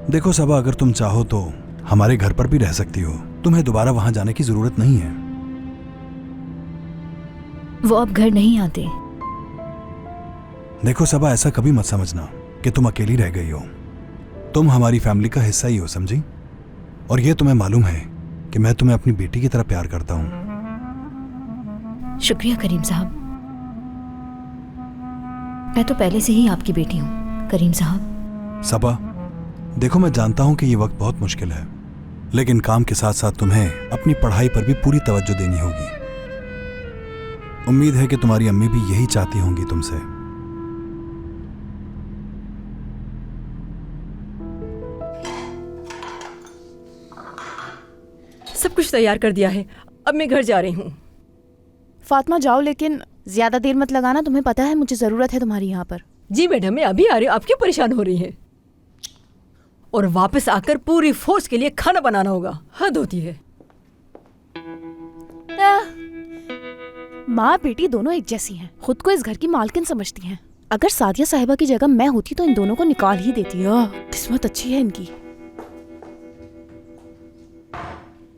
देखो सबा, अगर तुम चाहो तो हमारे घर पर भी रह सकती हो। तुम्हें दोबारा वहां जाने की जरूरत नहीं है। वो अब घर नहीं आते। देखो सबा, ऐसा कभी मत समझना कि तुम अकेली रह गई हो। तुम हमारी फैमिली का हिस्सा ही हो, समझी? और ये तुम्हें मालूम है कि मैं तुम्हें अपनी बेटी की तरह प्यार करता हूं। शुक्रिया करीम साहब। मैं तो पहले से ही आपकी बेटी हूँ करीम साहब। सबा, देखो मैं जानता हूं कि ये वक्त बहुत मुश्किल है, लेकिन काम के साथ साथ तुम्हें अपनी पढ़ाई पर भी पूरी तवज्जो देनी होगी। उम्मीद है कि तुम्हारी अम्मी भी यही चाहती होंगी तुमसे। सब कुछ तैयार कर दिया है, अब मैं घर जा रही हूँ। फातिमा जाओ, लेकिन ज्यादा देर मत लगाना। तुम्हें पता है मुझे जरूरत है तुम्हारी यहाँ पर। जी मैडम, मैं अभी आ रही हूँ। आप क्यों परेशान हो रही हैं? और वापस आकर पूरी फोर्स के लिए खाना बनाना होगा। हद होती है। माँ बेटी दोनों एक जैसी हैं, खुद को इस घर की मालकिन समझती हैं। अगर सादिया साहिबा की जगह मैं होती तो इन दोनों को निकाल ही देती। किस्मत अच्छी है इनकी।